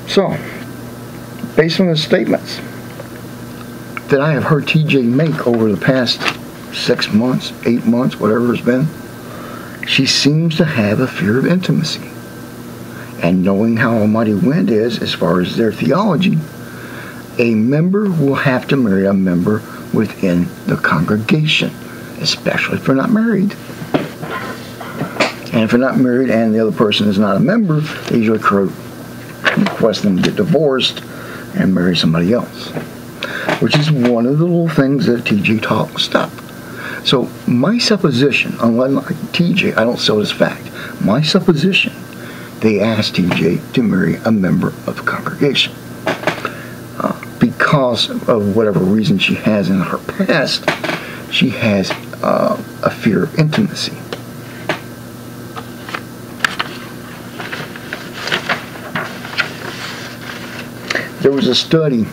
So, based on the statements that I have heard TJ make over the past 6 months, 8 months, whatever it's been, she seems to have a fear of intimacy. And knowing how Almighty Wind is, as far as their theology, a member will have to marry a member within the congregation, especially if they're not married. And if they're not married and the other person is not a member, they usually request them to get divorced and marry somebody else, which is one of the little things that TJ taught stop. So my supposition, unlike TJ, I don't sell this fact. My supposition, they asked TJ to marry a member of the congregation. Because of whatever reason she has in her past, she has a fear of intimacy. There was a study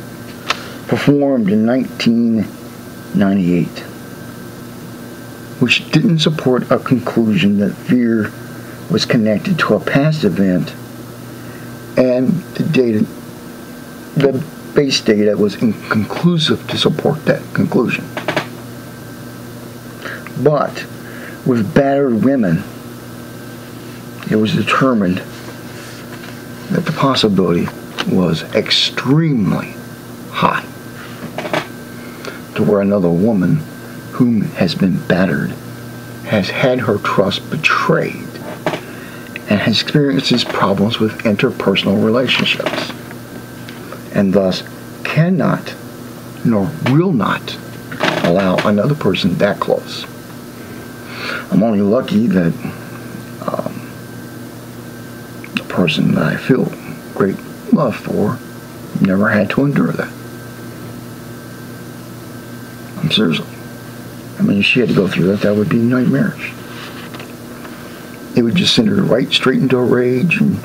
performed in 1998 which didn't support a conclusion that fear was connected to a past event, and the base data was inconclusive to support that conclusion. But with battered women, it was determined that the possibility was extremely high, to where another woman whom has been battered has had her trust betrayed and has experienced problems with interpersonal relationships, and thus cannot nor will not allow another person that close. I'm only lucky that the person that I feel great love for never had to endure that. I'm seriously. I mean, if she had to go through that, that would be nightmarish. It would just send her right straight into a rage and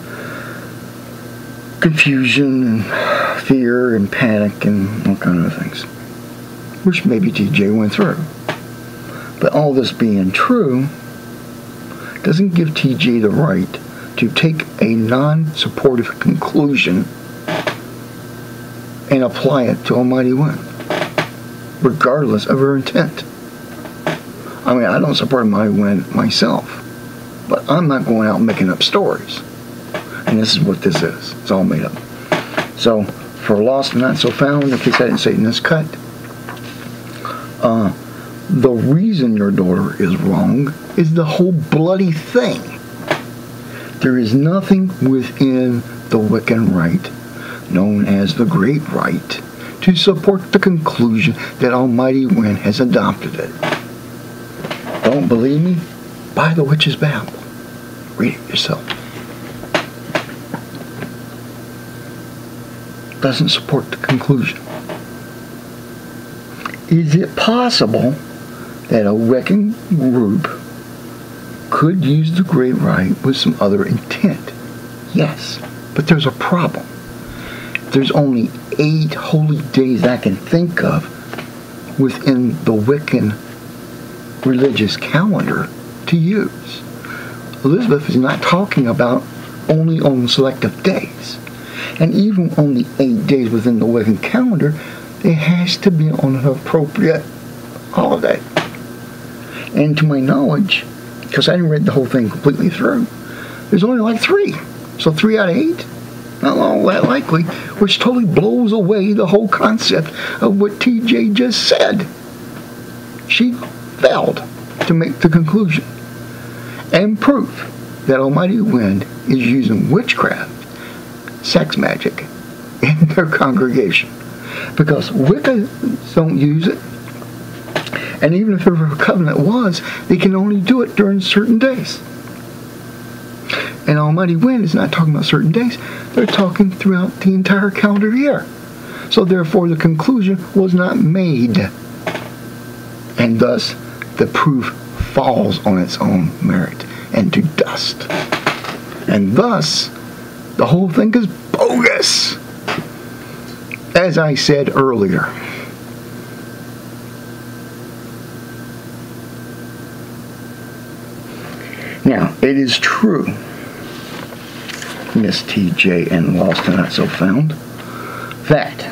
confusion and fear and panic and all kinds of things, which maybe TJ went through. But all this being true doesn't give TJ the right to take a non-supportive conclusion and apply it to Almighty Wind, regardless of her intent. I mean, I don't support Almighty Wind myself, but I'm not going out and making up stories. And this is what this is. It's all made up. So, for lost and not so found, in case I didn't say it in this cut, the reason your daughter is wrong is the whole bloody thing. There is nothing within the Wiccan rite, known as the Great Rite, to support the conclusion that Almighty Wind has adopted it. Don't believe me? Buy the Witch's Bible. Read it yourself. Doesn't support the conclusion. Is it possible that a Wiccan group could use the Great Rite with some other intent? Yes, but there's a problem. There's only 8 holy days I can think of within the Wiccan religious calendar to use. Elizabeth is not talking about only on selective days. And even on the 8 days within the Wiccan calendar, it has to be on an appropriate holiday. And to my knowledge, because I didn't read the whole thing completely through, there's only like 3. So 3 out of 8, not all that likely, which totally blows away the whole concept of what TJ just said. She failed to make the conclusion and proof that Almighty Wind is using witchcraft, sex magic, in their congregation. Because Wicca don't use it. And even if a covenant was, they can only do it during certain days. And Almighty Wind is not talking about certain days. They're talking throughout the entire calendar year. So therefore the conclusion was not made. And thus the proof falls on its own merit and to dust. And thus the whole thing is bogus. As I said earlier. Now, it is true MsTJ and Lost and Not So Found, that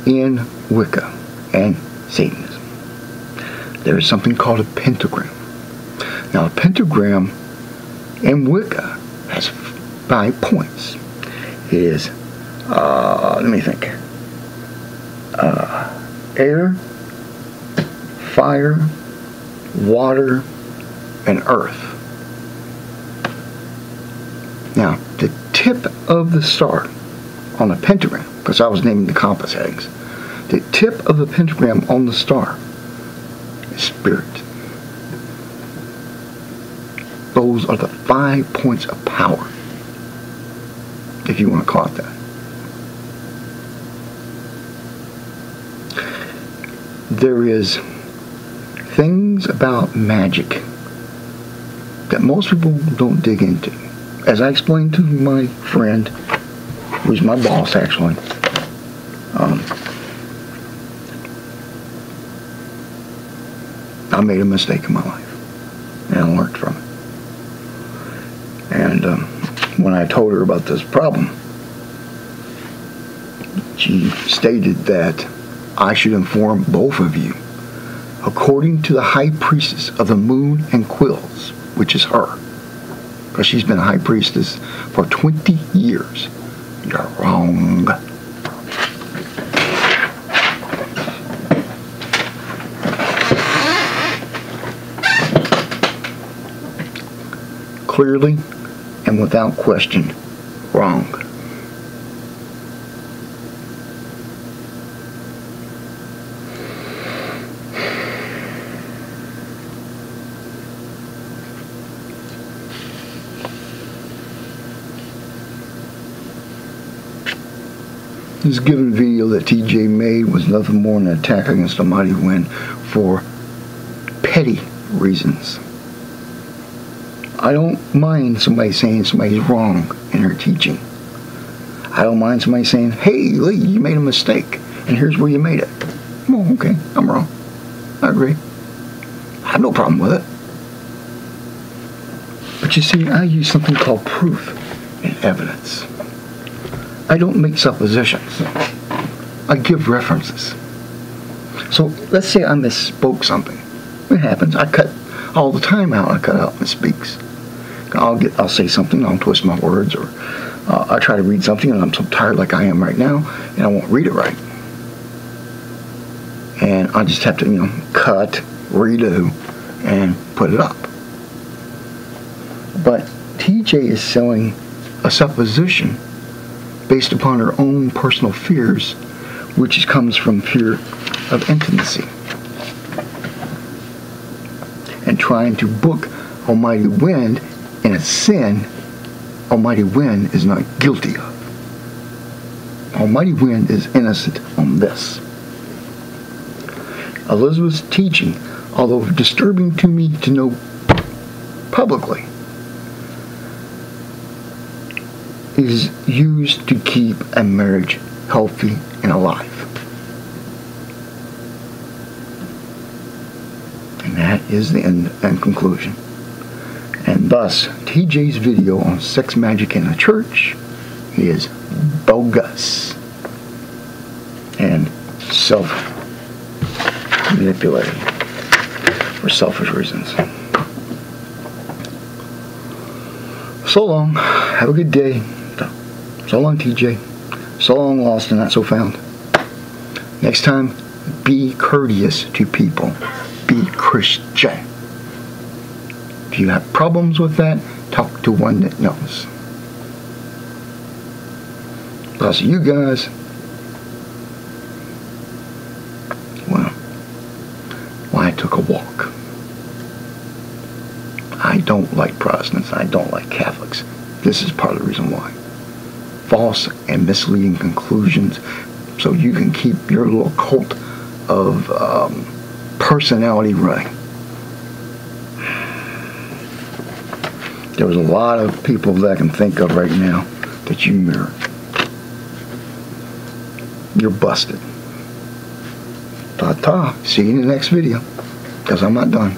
in Wicca and Satanism, there is something called a pentagram. Now, a pentagram in Wicca has 5 points. It is, let me think, air, fire, water, and earth. Now, the tip of the star on the pentagram, because I was naming the compass headings, the tip of the pentagram on the star is spirit. Those are the 5 points of power, if you want to call it that. There is things about magic that most people don't dig into. As I explained to my friend, who's my boss actually, I made a mistake in my life, and I learned from it. And when I told her about this problem, she stated that I should inform both of you, according to the high priestess of the moon and quills, which is her, because she's been a high priestess for 20 years. You're wrong. Clearly and without question, wrong. This given video that TJ made was nothing more than an attack against the mighty wind for petty reasons. I don't mind somebody saying somebody's wrong in their teaching. I don't mind somebody saying, hey, Lee, you made a mistake, and here's where you made it. Oh, okay, I'm wrong. I agree. I have no problem with it. But you see, I use something called proof and evidence. I don't make suppositions. I give references. So let's say I misspoke something. It happens. I cut all the time out. I cut out misspeaks. I'll say something, I'll twist my words, or I try to read something and I'm so tired like I am right now, and I won't read it right. And I just have to, cut, redo, and put it up. But TJ is selling a supposition based upon her own personal fears, which comes from fear of intimacy. And trying to book Almighty Wind in a sin Almighty Wind is not guilty of. Almighty Wind is innocent on this. Elizabeth's teaching, although disturbing to me to know publicly, is used to keep a marriage healthy and alive. And that is the end and conclusion. And thus, TJ's video on sex magic in the church is bogus and self-manipulating for selfish reasons. So long. Have a good day. So long, TJ. So long, Lost and Not So Found. Next time, be courteous to people. Be Christian. If you have problems with that, talk to one that knows. Plus, you guys, well, I took a walk. I don't like Protestants. I don't like Catholics. This is part of the reason why. False and misleading conclusions, so you can keep your little cult of personality running. There's a lot of people that I can think of right now that you mirror. You're busted. Ta-ta. See you in the next video, because I'm not done.